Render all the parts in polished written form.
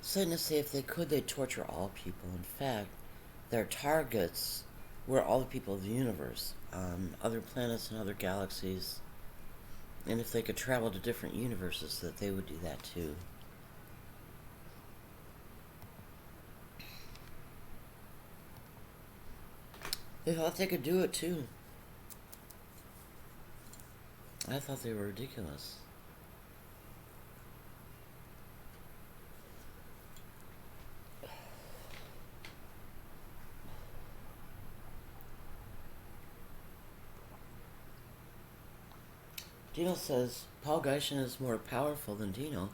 Satanists say if they could, they'd torture all people. In fact, their targets were all the people of the universe, on other planets and other galaxies. And if they could travel to different universes, that they would do that too. They thought they could do it too. I thought they were ridiculous. Dino says Paul Geishen is more powerful than Dino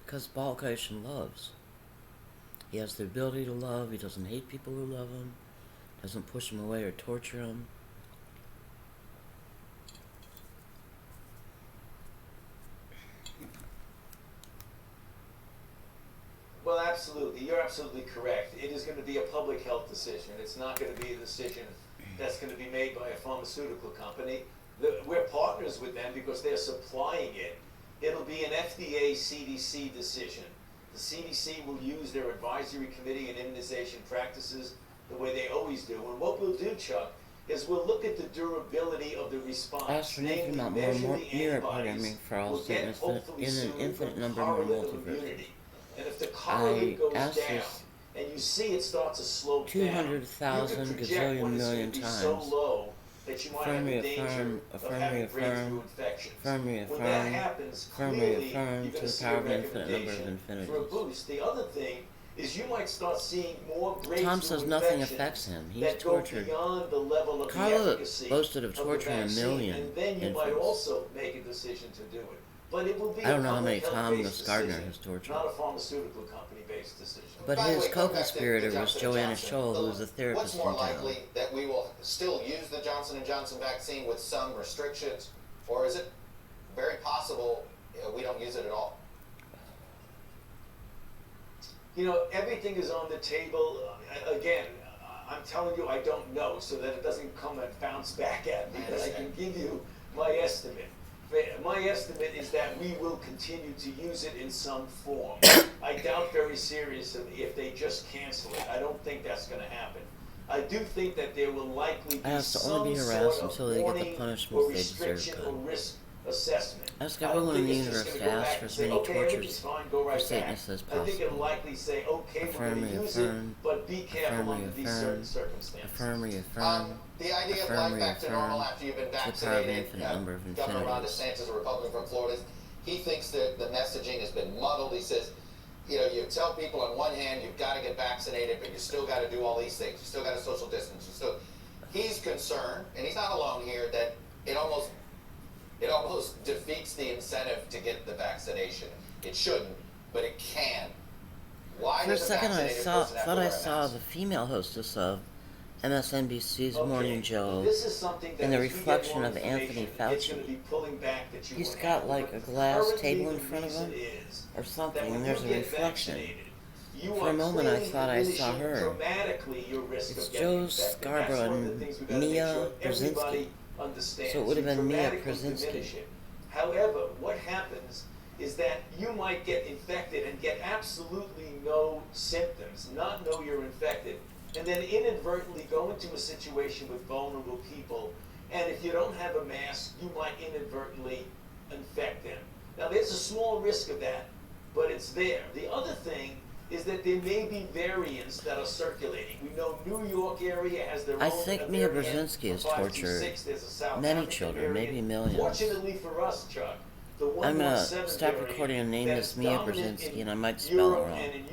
because Paul Geishen loves. He has the ability to love. He doesn't hate people who love him. Doesn't push them away or torture them. Well, absolutely. You're absolutely correct. It is going to be a public health decision. It's not going to be a decision that's going to be made by a pharmaceutical company. We're partners with them because they're supplying it. It'll be an FDA CDC decision. The CDC will use their advisory committee and immunization practices the way they always do. And what we'll do, Chuck, is we'll look at the durability of the response. As for making not more mirror programming for all Satanists in an infinite number more multiverses. And if the correlate goes down, and you see it starts to slope down, 200,000 gazillion million times. So low that you might have a danger of having breakthrough infections. When that happens, clearly you're going to see a recommendation for a boost. The other thing is you might start seeing more breakthrough Tom says nothing affects him. He's tortured. Carla boasted of torturing 1 million and then you might also make a decision to do it. But it will be I don't know how many Tom Gardner has tortured. Not a pharmaceutical company-based decision. But his co-conspirator was Joanna Scholl, who was a therapist in town. What's more likely, that we will still use the Johnson & Johnson vaccine with some restrictions, or is it very possible we don't use it at all? You know, everything is on the table. Again, I'm telling you I don't know, so that it doesn't come and bounce back at me, but I can give you my estimate. My estimate is that we will continue to use it in some form. I doubt very seriously if they just cancel it. I don't think that's going to happen. I do think that there will likely be some sort of warning or restriction or risk assessment. Ask everyone in the universe to ask for as many tortures for Satanists as I think it'll possible. likely say, okay, we're going to use it, but be careful under these certain circumstances. Affirm, reaffirm. The idea of life back to normal after you've been vaccinated, Governor Ron DeSantis, a Republican from Florida, he thinks that the messaging has been muddled. He says, you know, you tell people on one hand you've got to get vaccinated, but you still got to do all these things. You still got to social distance. He's concerned, and he's not alone here, that it almost defeats the incentive to get the vaccination. It shouldn't, but it can. Why For a does second, I vaccinated person have to thought wear I a saw mask? the female hostess of MSNBC's Okay, Morning Joe this is something that in the as we get reflection more of Anthony information, it's going to Fauci. be pulling back that you He's won't got have. like But a glass currently table in the front of reason him is or that something, when and there's you a get reflection. vaccinated, you For are a moment, I clearly thought I saw diminishing her. dramatically your risk It's of getting Joe infected. Scarborough That's one of the and things we've got to make Mia sure everybody Brezynski. understands. So it would have You been Mia dramatically Brezynski. diminish it. However, what happens is that you might get infected and get absolutely no symptoms, not know you're infected, and then inadvertently go into a situation with vulnerable people, and if you don't have a mask, you might inadvertently infect them. Now, there's a small risk of that, but it's there. The other thing is that there may be variants that are circulating. We know New York area has their own. I think Mia variant Brezynski has of 526. tortured There's a South many African children, variant. maybe millions. Fortunately for us, Chuck, the I'm gonna 117 stop variant recording and name that this is Mia dominant Brezynski, in and I might spell it Europe wrong. and in